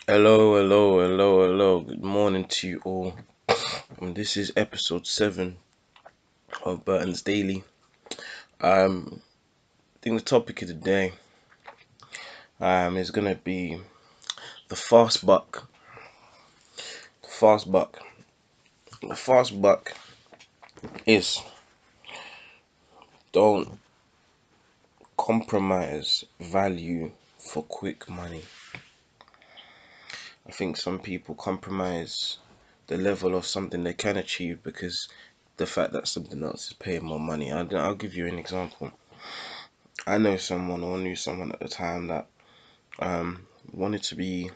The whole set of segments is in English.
Hello, hello, hello, hello. Good morning to you all. This is episode 7 of Burton's Daily. I think the topic of the day is gonna be the fast buck. The fast buck. The fast buck is don't compromise value for quick money. I think some people compromise the level of something they can achieve because the fact that something else is paying more money. I'll give you an example. I know someone or knew someone at the time that wanted to be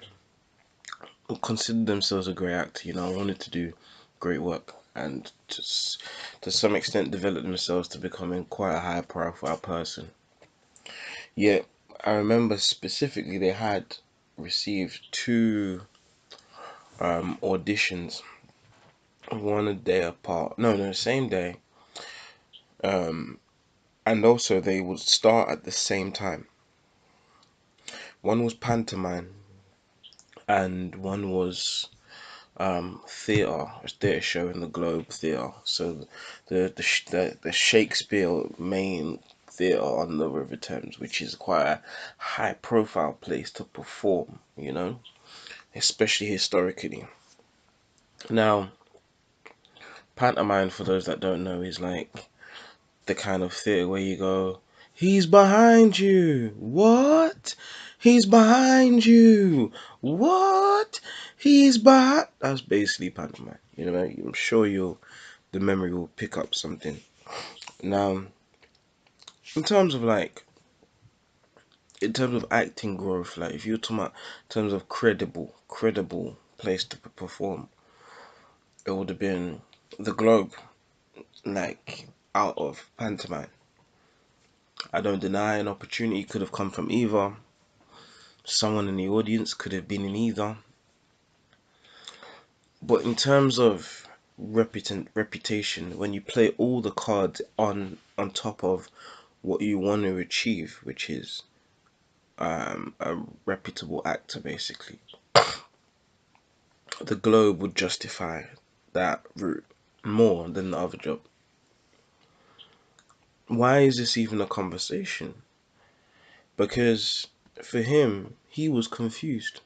considered themselves a great actor, wanted to do great work and just to some extent develop themselves to becoming quite a high profile person. Yet I remember specifically they had received two auditions, one a day apart. No, same day. Um, and also they would start at the same time. One was pantomime and one was theatre show in the Globe Theatre. So the Shakespeare main theatre on the River Thames, which is quite a high profile place to perform, especially historically. Now, pantomime, for those that don't know, is like the kind of theatre where you go, he's behind you. What? He's behind you. What? He's behind. That's basically pantomime. I'm sure the memory will pick up something. Now, in terms of acting growth, like if you're talking about in terms of credible place to perform, it would have been the Globe, like out of pantomime. I don't deny an opportunity could have come from either. Someone in the audience could have been in either. But in terms of reputation, when you play all the cards on top of what you want to achieve, which is a reputable actor, basically, the Globe would justify that route more than the other job. Why is this even a conversation? Because for him, he was confused.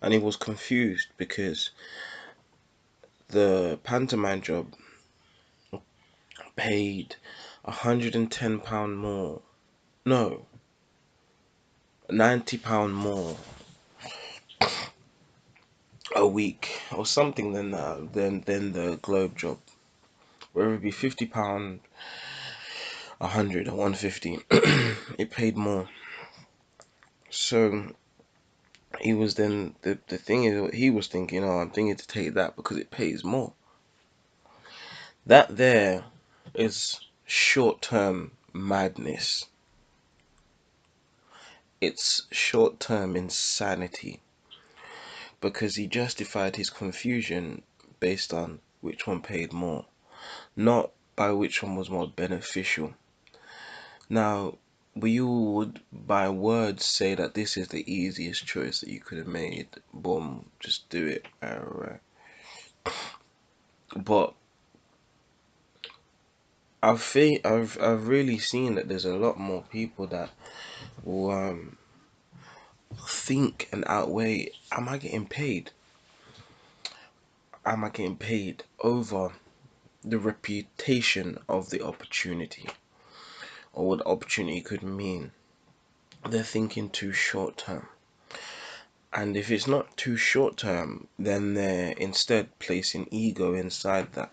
And he was confused because the pantomime job paid £110 more. No, £90 more a week or something than that than the Globe job. Whether it be £50, 100 or 150, it paid more. So he was then the thing is he was thinking, oh, I'm thinking to take that because it pays more. That there is short-term madness. It's short-term insanity because he justified his confusion based on which one paid more, not by which one was more beneficial. Now, we all would by words say that this is the easiest choice that you could have made. Boom, just do it. But I've really seen that there's a lot more people that will think and outweigh, am I getting paid? Am I getting paid over the reputation of the opportunity or what the opportunity could mean? They're thinking too short term. And if it's not too short term, then they're instead placing ego inside that.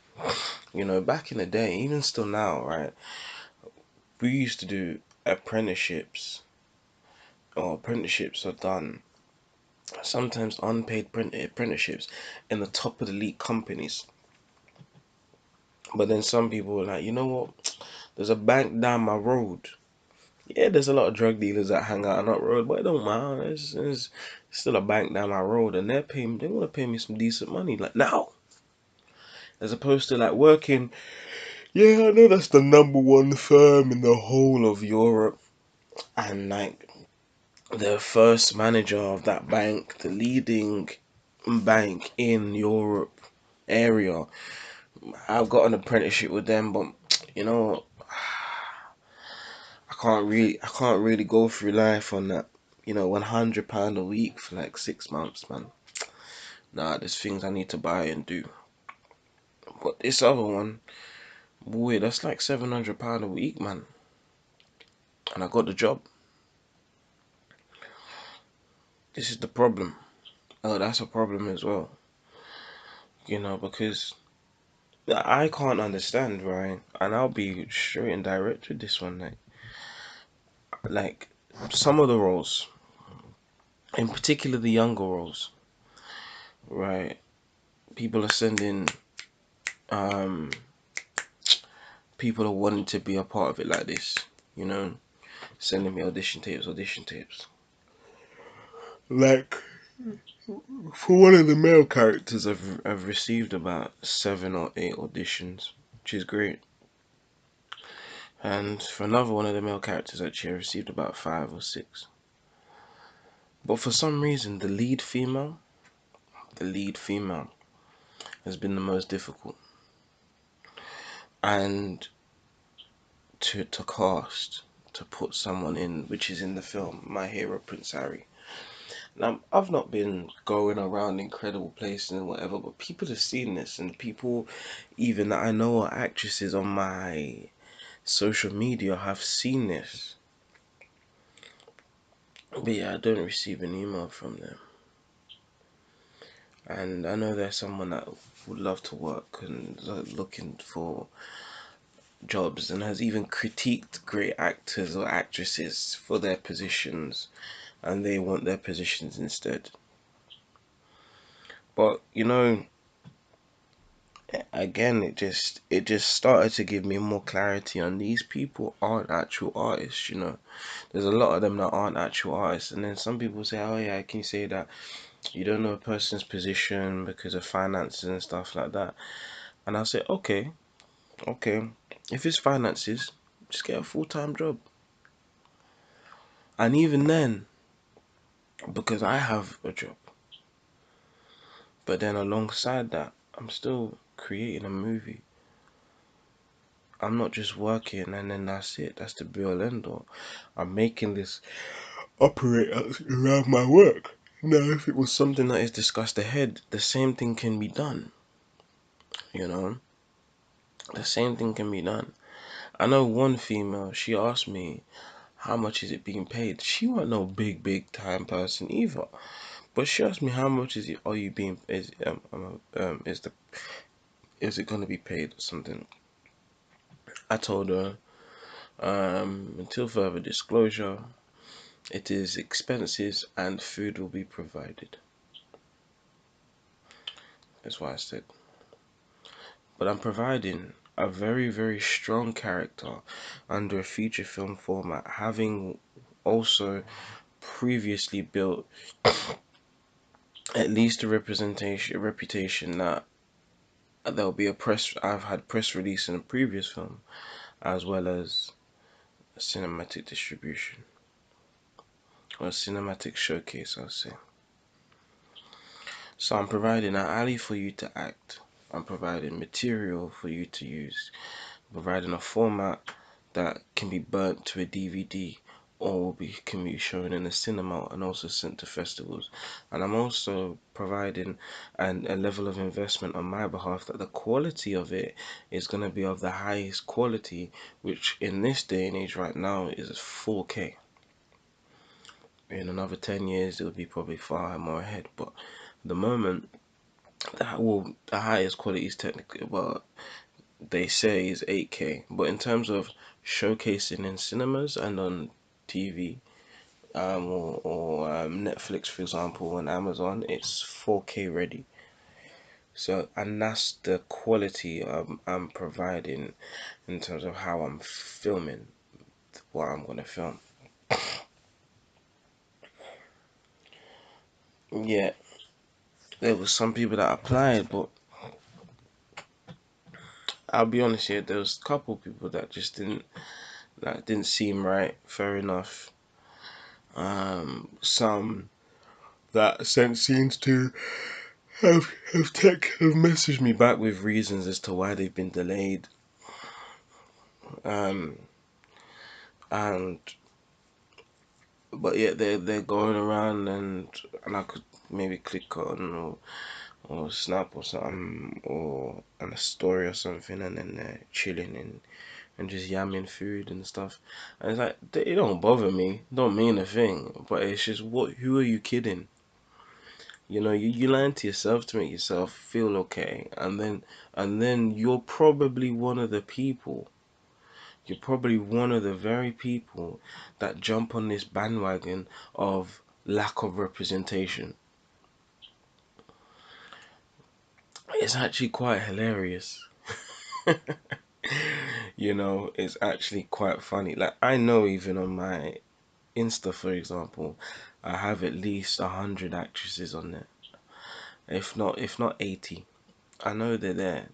Back in the day, even still now, right? We used to do apprenticeships, or apprenticeships are done, sometimes unpaid apprenticeships in the top of the league companies. But then some people were like, you know what? There's a bank down my road. Yeah, there's a lot of drug dealers that hang out on that road, but it don't matter. It's still a bank down my road, and they want to pay me some decent money, like now, as opposed to like working. Yeah, I know that's the number one firm in the whole of Europe, and like the first manager of that bank, the leading bank in Europe area. I've got an apprenticeship with them, but you know, I can't really go through life on that. £100 a week for like 6 months, man. Nah, there's things I need to buy and do. But this other one, boy, that's like £700 a week, man. And I got the job. This is the problem. Oh, that's a problem as well. Because I can't understand, right? And I'll be straight and direct with this one, like some of the roles, in particular the younger roles, right? People are sending, um, people are wanting to be a part of it like this, you know, sending me audition tapes. Like for one of the male characters, I've received about 7 or 8 auditions, which is great. And for another one of the male characters, actually, I received about 5 or 6. But for some reason, the lead female has been the most difficult, and to cast, to put someone in, which is in the film My Hero Prince Harry. Now, I've not been going around incredible places and whatever, but people have seen this, and people even that I know are actresses on my social media have seen this. But yeah, I don't receive an email from them. And I know there's someone that would love to work and looking for jobs and has even critiqued great actors or actresses for their positions, and they want their positions instead. But again, it just started to give me more clarity on these people aren't actual artists. There's a lot of them that aren't actual artists, and then some people say, oh yeah, can you say that you don't know a person's position because of finances and stuff like that? And I'll say, okay, if it's finances, just get a full-time job. And even then, because I have a job, but then alongside that, I'm still creating a movie. I'm not just working and then that's it. That's the be all end all. I'm making this operate around my work. Now, if it was something that is discussed ahead, the same thing can be done. You know, the same thing can be done. I know one female. She asked me, "How much is it being paid?" She wasn't no big time person either. But she asked me, "How much is it? Are you being is it gonna be paid or something?" I told her, until further disclosure, it is expenses and food will be provided. That's what I said. But I'm providing a very, very strong character under a feature film format, having also previously built at least a reputation that there'll be a press. I've had press release in a previous film, as well as a cinematic distribution or a cinematic showcase, I'll say. So I'm providing an alley for you to act. I'm providing material for you to use. I'm providing a format that can be burnt to a DVD or can be shown in a cinema and also sent to festivals. And I'm also providing a level of investment on my behalf that the quality of it is going to be of the highest quality, which in this day and age right now is 4K. In another 10 years, it would be probably far more ahead. But at the moment, the highest quality is technically, well, they say is 8K. But in terms of showcasing in cinemas and on TV, or Netflix, for example, and Amazon, it's 4K ready. So, and that's the quality I'm providing in terms of how I'm filming what I'm gonna film. Yeah, there was some people that applied, but I'll be honest here, there was a couple people that just didn't seem right. Fair enough. Some that sent scenes to have messaged me back with reasons as to why they've been delayed. Um, and but yeah, they're going around, and I could maybe click on or snap or something or on a story or something, and then they're chilling and just yamming food and stuff. And it's like it don't bother me, don't mean a thing. But it's just who are you kidding? You know, you lying to yourself to make yourself feel okay, and then you're probably one of the people. You're probably one of the very people that jump on this bandwagon of lack of representation. It's actually quite hilarious. You know, it's actually quite funny. Like I know even on my Insta, for example, I have at least 100 actresses on there. If not 80. I know they're there.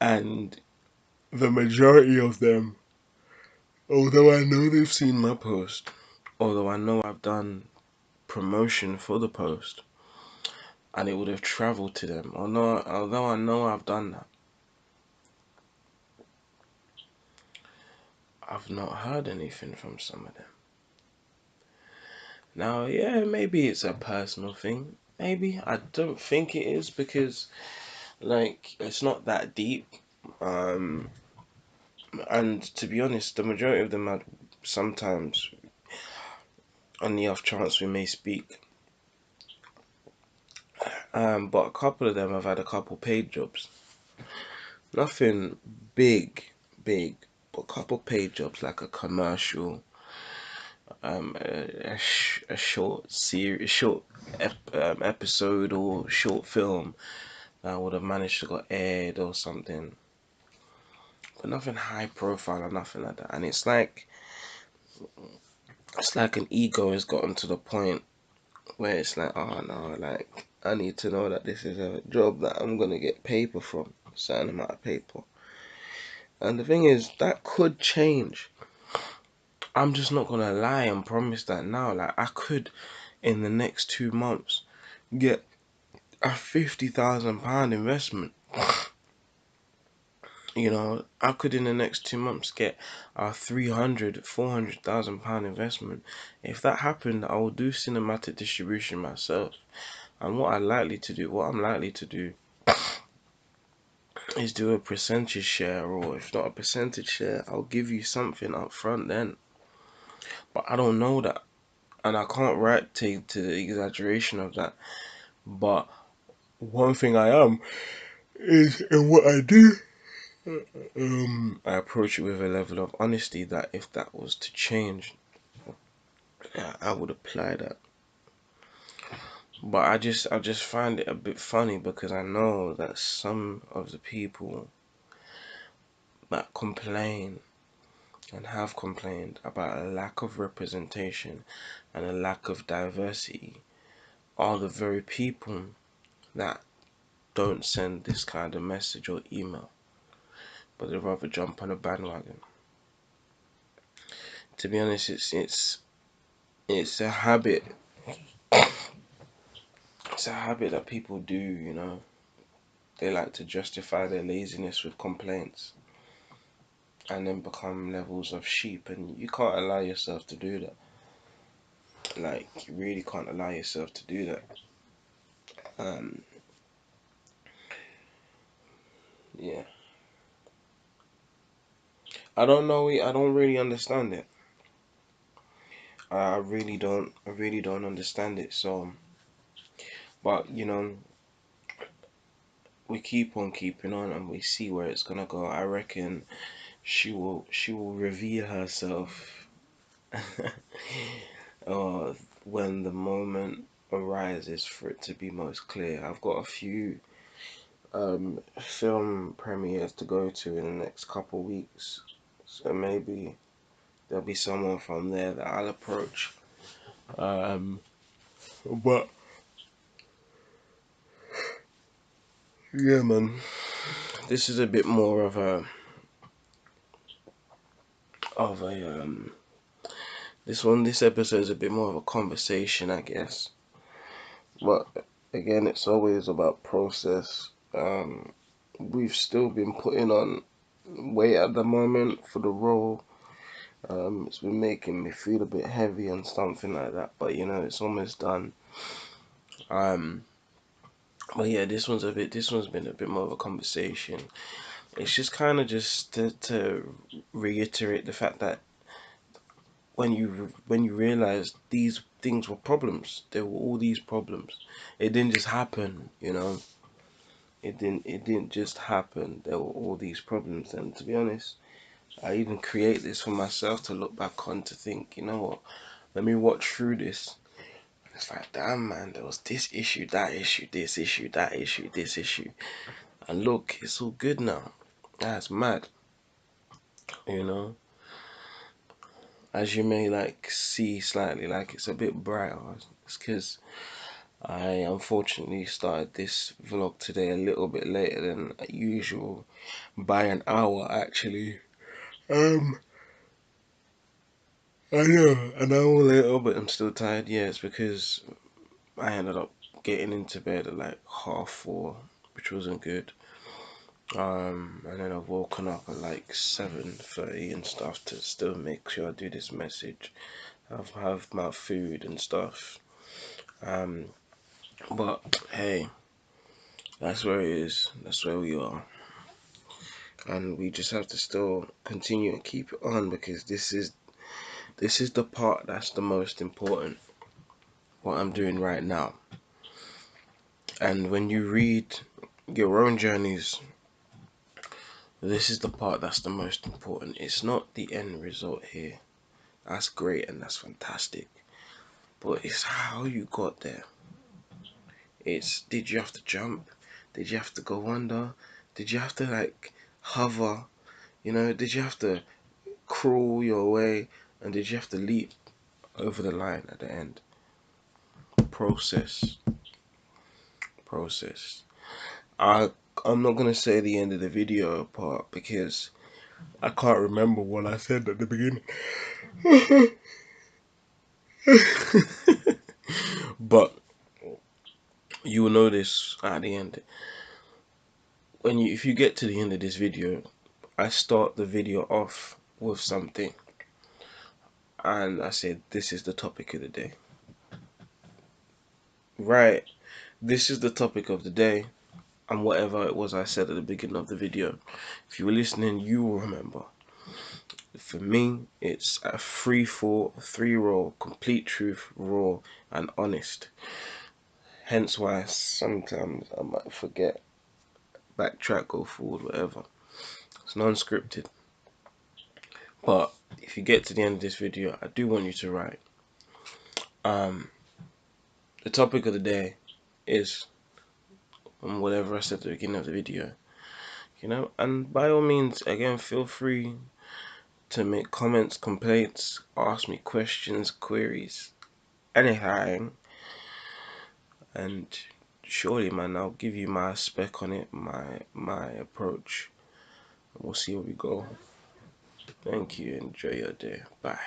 And the majority of them, although I know they've seen my post, although I know I've done promotion for the post, and it would have traveled to them, although I know I've done that, I've not heard anything from some of them. Now, yeah, maybe it's a personal thing. Maybe. I don't think it is because, like, it's not that deep. Um, and to be honest, the majority of them are sometimes, on the off chance we may speak. But a couple of them have had a couple paid jobs. Nothing big, big, but a couple paid jobs like a commercial, a short series, episode or short film that would have managed to got aired or something, but nothing high profile or nothing like that. And it's like an ego has gotten to the point where it's like, oh no, like I need to know that this is a job that I'm gonna get paper from, a certain amount of paper. And the thing is, that could change. I'm just not gonna lie and promise that now. Like I could, in the next 2 months, get a £50,000 investment. You know, I could in the next 2 months get a 300, £400,000 investment. If that happened, I will do cinematic distribution myself. And what I'm likely to do is do a percentage share, or if not a percentage share, I'll give you something up front then. But I don't know that, and I can't write to the exaggeration of that. But one thing I am is in what I do. I approach it with a level of honesty that if that was to change, I would apply that. But I just find it a bit funny because I know that some of the people that complain and have complained about a lack of representation and a lack of diversity are the very people that don't send this kind of message or email, but they'd rather jump on a bandwagon. To be honest, it's a habit. It's a habit that people do, you know. They like to justify their laziness with complaints and then become levels of sheep, and you can't allow yourself to do that. Like, you really can't allow yourself to do that. Um, yeah. I don't know. I don't really understand it. I really don't understand it. So, but we keep on keeping on, and we see where it's gonna go. I reckon she will reveal herself uh, when the moment arises for it to be most clear. I've got a few film premieres to go to in the next couple weeks, so maybe there'll be someone from there that I'll approach. But yeah, man, this is a bit more of a This episode is a bit more of a conversation, I guess. But again, it's always about process. We've still been putting on weight at the moment for the role. It's been making me feel a bit heavy and something like that, but you know, it's almost done. Um, but yeah, this one's been a bit more of a conversation. It's just kind of just to reiterate the fact that when you realize these things were problems, there were all these problems. It didn't just happen, you know. It didn't just happen. There were all these problems, and to be honest, I even create this for myself to look back on to think, you know what? Let me watch through this. It's like, damn man, there was this issue, that issue, this issue, that issue, this issue, and look, it's all good now. That's mad, you know. As you may like see slightly, like it's a bit brighter. It's because I unfortunately started this vlog today a little bit later than usual, by an hour actually. I know, an hour later, but I'm still tired. Yeah, it's because I ended up getting into bed at like 4:30, which wasn't good. And then I've woken up at like 7:30 and stuff to still make sure I do this message. Have my food and stuff. Um, but hey, that's where it is. That's where we are, and we just have to still continue and keep it on because this is the part that's the most important. What I'm doing right now, and when you read your own journeys, this is the part that's the most important. It's not the end result here. That's great and that's fantastic, but it's how you got there. It's, did you have to jump? Did you have to go under? Did you have to like hover? You know, did you have to crawl your way? And did you have to leap over the line at the end? Process. Process. I'm not gonna say the end of the video part because I can't remember what I said at the beginning. But you will notice at the end, when you if you get to the end of this video, I start the video off with something and I said this is the topic of the day. Right, this is the topic of the day, and whatever it was I said at the beginning of the video, if you were listening, you will remember. For me, it's a 3-4, 3 raw, complete truth, raw and honest. Hence why sometimes I might forget, backtrack, go forward, whatever. It's non-scripted. But if you get to the end of this video, I do want you to write. The topic of the day is whatever I said at the beginning of the video. You know, and by all means, again, feel free to make comments, complaints, ask me questions, queries, anything. And surely, man, I'll give you my spec on it, my approach. We'll see where we go. Thank you. Enjoy your day. Bye.